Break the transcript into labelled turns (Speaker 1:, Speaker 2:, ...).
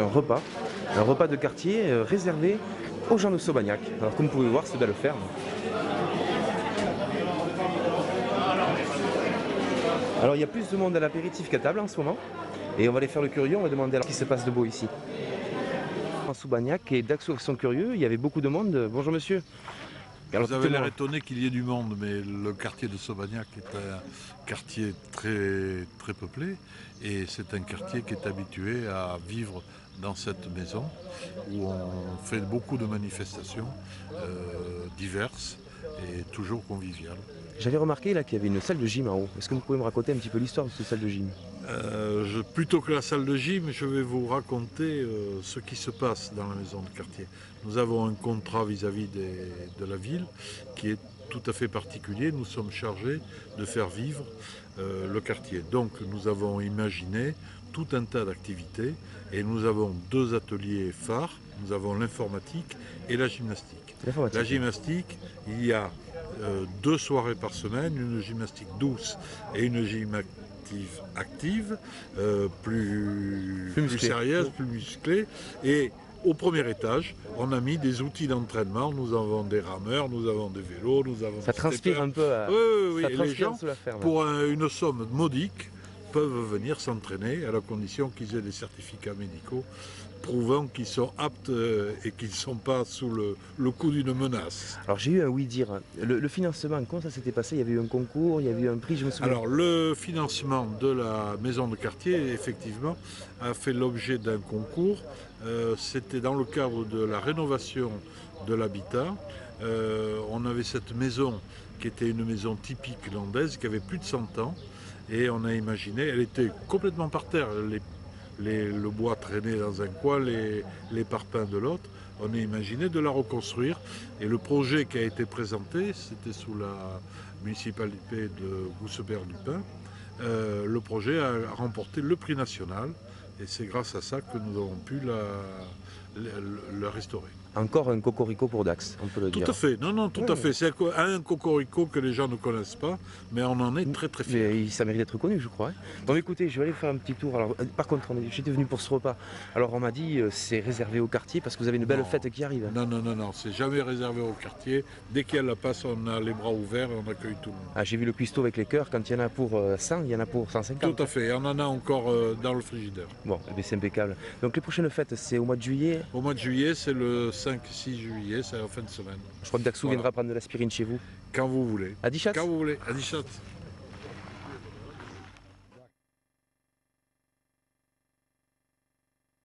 Speaker 1: Un repas de quartier réservé aux gens de Saubagnac. Alors comme vous pouvez voir, c'est belle ferme. Alors il y a plus de monde à l'apéritif qu'à table en ce moment. Et on va aller faire le curieux, on va demander alors ce qui se passe de beau ici. En Saubagnac et Daxo sont curieux, il y avait beaucoup de monde. Bonjour monsieur. Alors,
Speaker 2: vous avez l'air étonné qu'il y ait du monde, mais le quartier de Saubagnac est un quartier très peuplé et c'est un quartier qui est habitué à vivre dans cette maison où on fait beaucoup de manifestations diverses et toujours conviviales.
Speaker 1: J'avais remarqué là qu'il y avait une salle de gym en haut. Est-ce que vous pouvez me raconter un petit peu l'histoire de cette salle de gym?
Speaker 2: Plutôt que la salle de gym, je vais vous raconter ce qui se passe dans la maison de quartier. Nous avons un contrat vis-à-vis de la ville qui est tout à fait particulier. Nous sommes chargés de faire vivre le quartier. Donc nous avons imaginé tout un tas d'activités et nous avons deux ateliers phares. Nous avons l'informatique et la gymnastique. La gymnastique, il y a 2 soirées par semaine, une gymnastique douce et une gymnastique active, plus sérieuse, plus musclée. Et au premier étage, on a mis des outils d'entraînement. Nous avons des rameurs, nous avons des vélos, nous avons...
Speaker 1: Ça transpire un peu à...
Speaker 2: Oui.
Speaker 1: Ça
Speaker 2: Et les
Speaker 1: transpire
Speaker 2: gens,
Speaker 1: sous la ferme.
Speaker 2: pour une somme modique, peuvent venir s'entraîner à la condition qu'ils aient des certificats médicaux prouvant qu'ils sont aptes et qu'ils ne sont pas sous le coup d'une menace.
Speaker 1: Alors j'ai eu un oui-dire. Le financement, comment ça s'était passé? Il y avait eu un concours, il y avait eu un prix, je me souviens.
Speaker 2: Alors le financement de la maison de quartier, effectivement, a fait l'objet d'un concours. C'était dans le cadre de la rénovation de l'habitat. On avait cette maison qui était une maison typique landaise, qui avait plus de 100 ans. Et on a imaginé, elle était complètement par terre, le bois traînait dans un coin, les parpaings de l'autre. On a imaginé de la reconstruire. Et le projet qui a été présenté, c'était sous la municipalité de Gousseberg-du-Pin. Le projet a remporté le prix national. Et c'est grâce à ça que nous avons pu la restaurer.
Speaker 1: Encore un cocorico pour Dax, on peut le dire.
Speaker 2: Tout à fait, non, tout à fait. C'est un cocorico que les gens ne connaissent pas, mais on en est très fiers.
Speaker 1: Mais ça mérite d'être connu, je crois. Bon, écoutez, je vais aller faire un petit tour. Alors, par contre, j'étais venu pour ce repas. Alors, on m'a dit c'est réservé au quartier parce que vous avez une belle fête qui arrive.
Speaker 2: Non, c'est jamais réservé au quartier. Dès qu'il y a la passe, on a les bras ouverts et on accueille tout le monde.
Speaker 1: Ah, j'ai vu le cuistot avec les cœurs. Quand il y en a pour 100, il y en a pour 150.
Speaker 2: Tout à fait, on en a encore dans le frigidaire.
Speaker 1: Bon, c'est impeccable. Donc, les prochaines fêtes, c'est au mois de juillet?
Speaker 2: Au mois de juillet, c'est le 5-6 juillet. C'est en fin de semaine.
Speaker 1: Je crois que Daxou viendra prendre de l'aspirine chez vous.
Speaker 2: Quand vous voulez.
Speaker 1: À Dichat.
Speaker 2: Quand vous voulez. À Dichat.